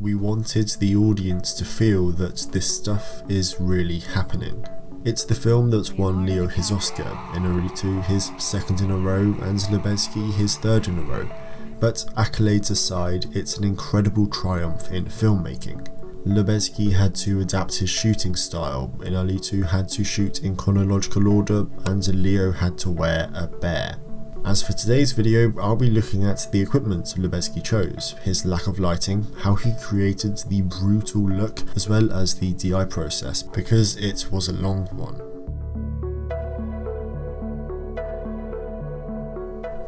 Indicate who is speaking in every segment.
Speaker 1: We wanted the audience to feel that this stuff is really happening. It's the film that won Leo his Oscar, Inarritu his second in a row, and Lubezki his third in a row. But accolades aside, it's an incredible triumph in filmmaking. Lubezki had to adapt his shooting style, Inarritu had to shoot in chronological order, and Leo had to wear a bear. As for today's video, I'll be looking at the equipment Lubezki chose, his lack of lighting, how he created the brutal look, as well as the DI process, because it was a long one.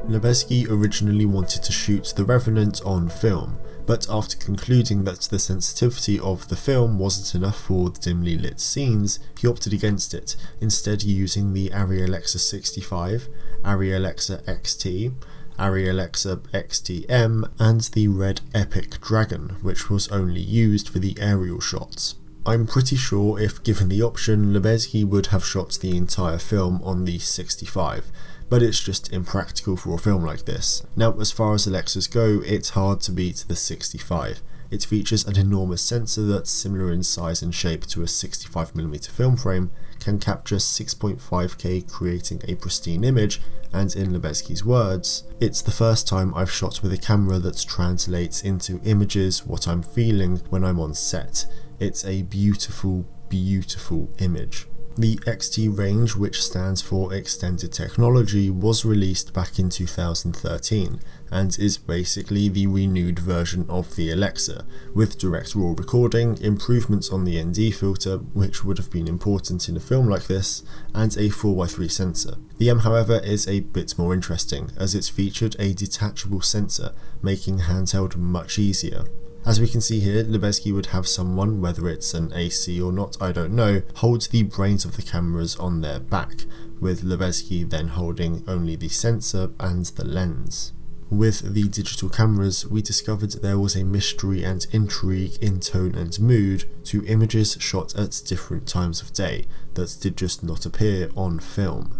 Speaker 1: Lubezki originally wanted to shoot The Revenant on film, but after concluding that the sensitivity of the film wasn't enough for the dimly lit scenes, he opted against it, instead using the Arri Alexa 65, Arri Alexa XT, Arri Alexa XT-M, and the Red Epic Dragon, which was only used for the aerial shots. I'm pretty sure if given the option, Lubezki would have shot the entire film on the 65, but it's just impractical for a film like this. Now, as far as Alexas go, it's hard to beat the 65. It features an enormous sensor that's similar in size and shape to a 65mm film frame, can capture 6.5K creating a pristine image, and in Lubezki's words, "It's the first time I've shot with a camera that translates into images what I'm feeling when I'm on set. It's a beautiful, beautiful image." The XT range, which stands for Extended Technology, was released back in 2013 and is basically the renewed version of the Alexa, with direct raw recording, improvements on the ND filter, which would have been important in a film like this, and a 4x3 sensor. The M, however, is a bit more interesting, as it's featured a detachable sensor, making handheld much easier. As we can see here, Lubezki would have someone, whether it's an AC or not, I don't know, hold the brains of the cameras on their back, with Lubezki then holding only the sensor and the lens. With the digital cameras, we discovered there was a mystery and intrigue in tone and mood to images shot at different times of day that did just not appear on film.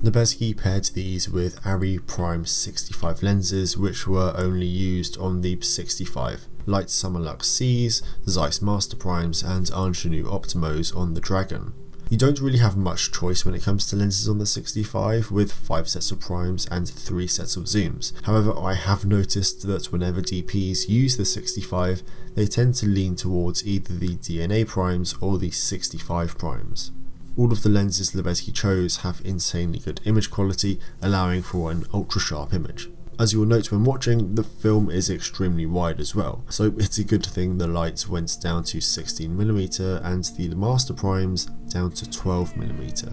Speaker 1: Lubezki paired these with Arri Prime 65 lenses, which were only used on the 65, Light Summilux Cs, Zeiss Master Primes, and Ingenue Optimos on the Dragon. You don't really have much choice when it comes to lenses on the 65, with 5 sets of primes and 3 sets of zooms. However, I have noticed that whenever DPs use the 65, they tend to lean towards either the DNA primes or the 65 primes. All of the lenses Lubezki chose have insanely good image quality, allowing for an ultra sharp image. As you will note when watching, the film is extremely wide as well, so it's a good thing the lights went down to 16mm and the master primes down to 12mm.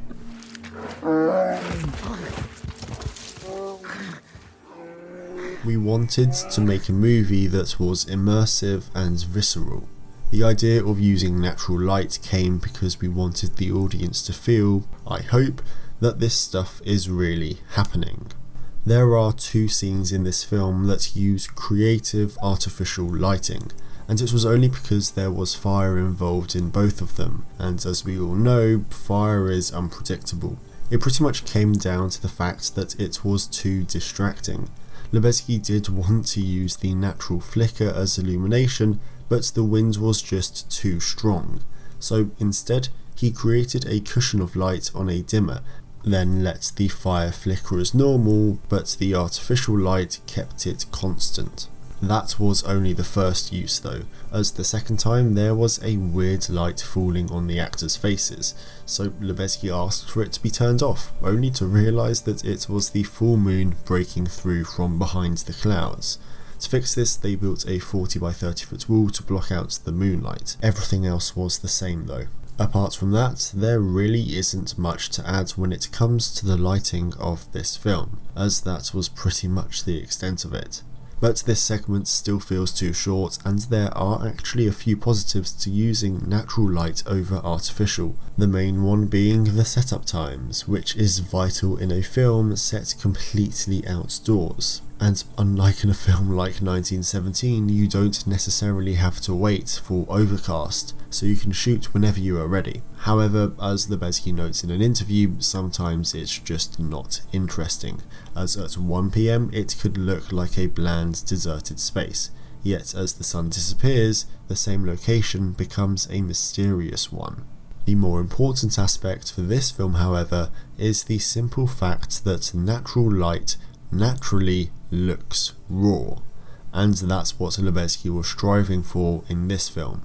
Speaker 1: We wanted to make a movie that was immersive and visceral. The idea of using natural light came because we wanted the audience to feel, I hope, that this stuff is really happening. There are 2 scenes in this film that use creative artificial lighting, and it was only because there was fire involved in both of them, and as we all know, fire is unpredictable. It pretty much came down to the fact that it was too distracting. Lubezki did want to use the natural flicker as illumination, but the wind was just too strong, so instead he created a cushion of light on a dimmer, then let the fire flicker as normal, but the artificial light kept it constant. That was only the first use though, as the second time there was a weird light falling on the actors' faces, so Lubezki asked for it to be turned off, only to realise that it was the full moon breaking through from behind the clouds. To fix this, they built a 40 by 30 foot wall to block out the moonlight. Everything else was the same though. Apart from that, there really isn't much to add when it comes to the lighting of this film, as that was pretty much the extent of it. But this segment still feels too short, and there are actually a few positives to using natural light over artificial, the main one being the setup times, which is vital in a film set completely outdoors. And unlike in a film like 1917, you don't necessarily have to wait for overcast, so you can shoot whenever you are ready. However, as Lubezki notes in an interview, sometimes it's just not interesting, as at 1 PM it could look like a bland, deserted space. yet as the sun disappears, the same location becomes a mysterious one. The more important aspect for this film, however, is the simple fact that natural light naturally looks raw, and that's what Lubezki was striving for in this film.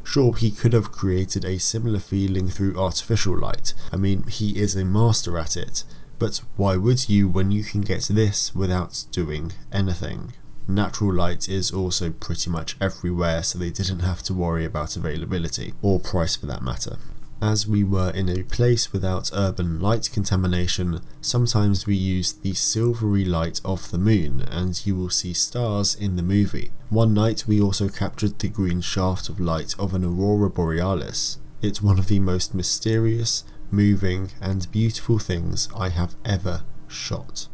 Speaker 1: Sure, he could have created a similar feeling through artificial light. I mean, he is a master at it, but why would you when you can get this without doing anything? Natural light is also pretty much everywhere, so they didn't have to worry about availability, or price for that matter. As we were in a place without urban light contamination, sometimes we used the silvery light of the moon, and you will see stars in the movie. One night we also captured the green shaft of light of an aurora borealis. It's one of the most mysterious, moving and beautiful things I have ever shot.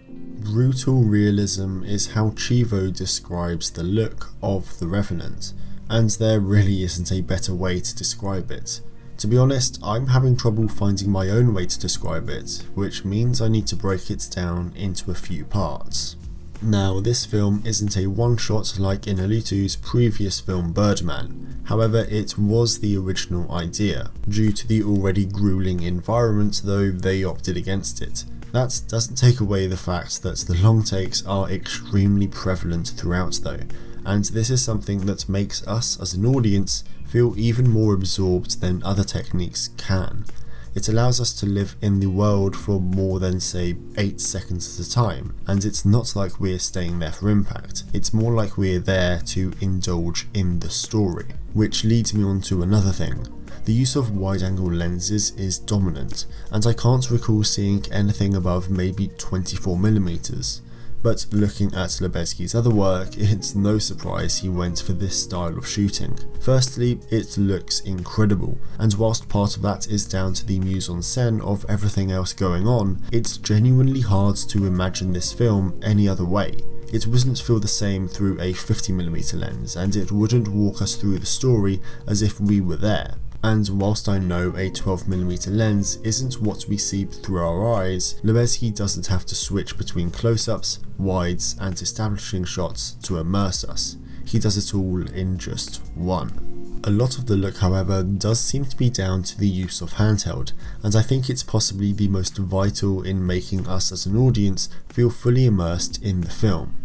Speaker 1: Brutal realism is how Chivo describes the look of the Revenant, and there really isn't a better way to describe it. To be honest, I'm having trouble finding my own way to describe it, which means I need to break it down into a few parts. Now, this film isn't a one-shot like Iñárritu's previous film Birdman, however it was the original idea. Due to the already grueling environment though, they opted against it. That doesn't take away the fact that the long takes are extremely prevalent throughout though, and this is something that makes us as an audience feel even more absorbed than other techniques can. It allows us to live in the world for more than say 8 seconds at a time, and it's not like we're staying there for impact, it's more like we're there to indulge in the story. Which leads me on to another thing. The use of wide-angle lenses is dominant, and I can't recall seeing anything above maybe 24mm. But looking at Lubezki's other work, it's no surprise he went for this style of shooting. Firstly, it looks incredible, and whilst part of that is down to the mise-en-scène of everything else going on, it's genuinely hard to imagine this film any other way. It wouldn't feel the same through a 50mm lens, and it wouldn't walk us through the story as if we were there. And whilst I know a 12mm lens isn't what we see through our eyes, Lubezki doesn't have to switch between close-ups, wides and establishing shots to immerse us. He does it all in just one. A lot of the look, however, does seem to be down to the use of handheld, and I think it's possibly the most vital in making us as an audience feel fully immersed in the film.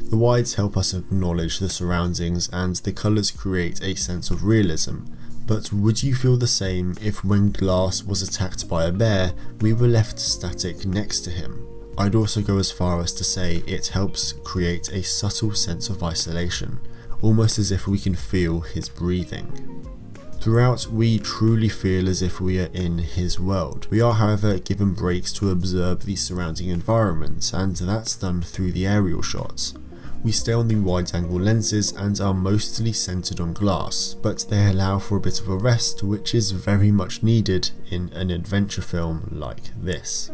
Speaker 1: The wides help us acknowledge the surroundings, and the colours create a sense of realism. But would you feel the same if when Glass was attacked by a bear, we were left static next to him? I'd also go as far as to say it helps create a subtle sense of isolation, almost as if we can feel his breathing. Throughout, we truly feel as if we are in his world. We are, however, given breaks to observe the surrounding environment, and that's done through the aerial shots. We stay on the wide-angle lenses and are mostly centered on Glass, but they allow for a bit of a rest, which is very much needed in an adventure film like this.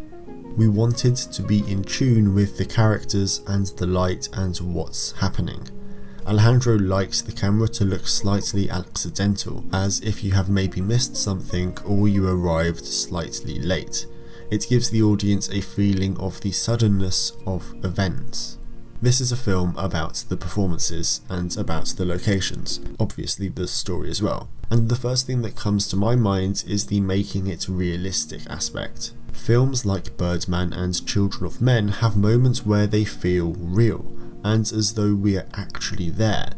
Speaker 1: We wanted to be in tune with the characters and the light and what's happening. Alejandro likes the camera to look slightly accidental, as if you have maybe missed something or you arrived slightly late. It gives the audience a feeling of the suddenness of events. This is a film about the performances and about the locations, obviously the story as well. And the first thing that comes to my mind is the making it realistic aspect. Films like Birdman and Children of Men have moments where they feel real, and as though we are actually there.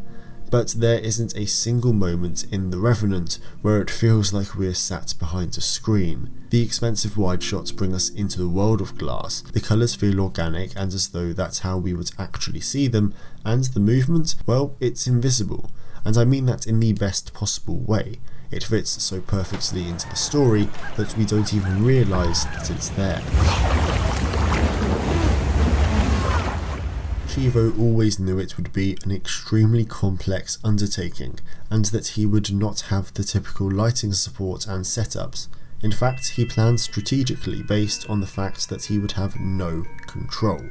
Speaker 1: But there isn't a single moment in The Revenant where it feels like we're sat behind a screen. The expensive wide shots bring us into the world of Glass, the colours feel organic and as though that's how we would actually see them, and the movement, well, it's invisible, and I mean that in the best possible way. It fits so perfectly into the story that we don't even realise that it's there. Chivo always knew it would be an extremely complex undertaking, and that he would not have the typical lighting support and setups. In fact, he planned strategically based on the fact that he would have no control.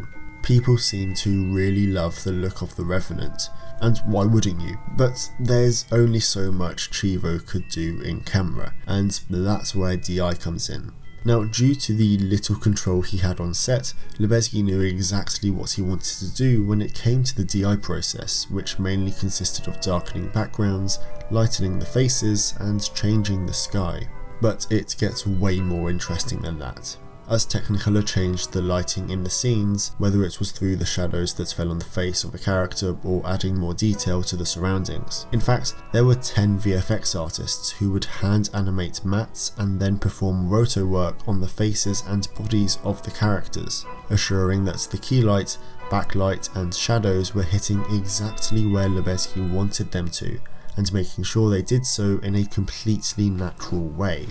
Speaker 1: People seem to really love the look of The Revenant, and why wouldn't you? But there's only so much Chivo could do in camera, and that's where DI comes in. Now, due to the little control he had on set, Lubezki knew exactly what he wanted to do when it came to the DI process, which mainly consisted of darkening backgrounds, lightening the faces, and changing the sky. But it gets way more interesting than that, as Technicolor changed the lighting in the scenes, whether it was through the shadows that fell on the face of a character or adding more detail to the surroundings. In fact, there were 10 VFX artists who would hand animate mats and then perform roto work on the faces and bodies of the characters, assuring that the key light, backlight and shadows were hitting exactly where Lubezki wanted them to, and making sure they did so in a completely natural way.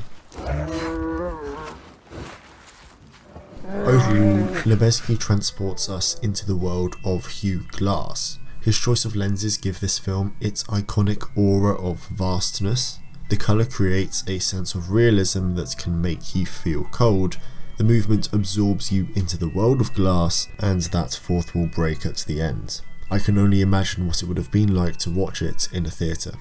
Speaker 1: Overall, Lubezki transports us into the world of Hugh Glass. His choice of lenses give this film its iconic aura of vastness. The colour creates a sense of realism that can make you feel cold. The movement absorbs you into the world of Glass, and that fourth wall break at the end. I can only imagine what it would have been like to watch it in a theatre.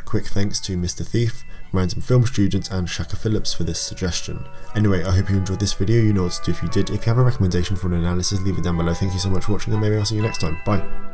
Speaker 1: Quick thanks to Mr. Thief, Random Film Student and Shaka Phillips for this suggestion. Anyway, I hope you enjoyed this video. You know what to do if you did. If you have a recommendation for an analysis, leave it down below. Thank you so much for watching, and maybe I'll see you next time. Bye.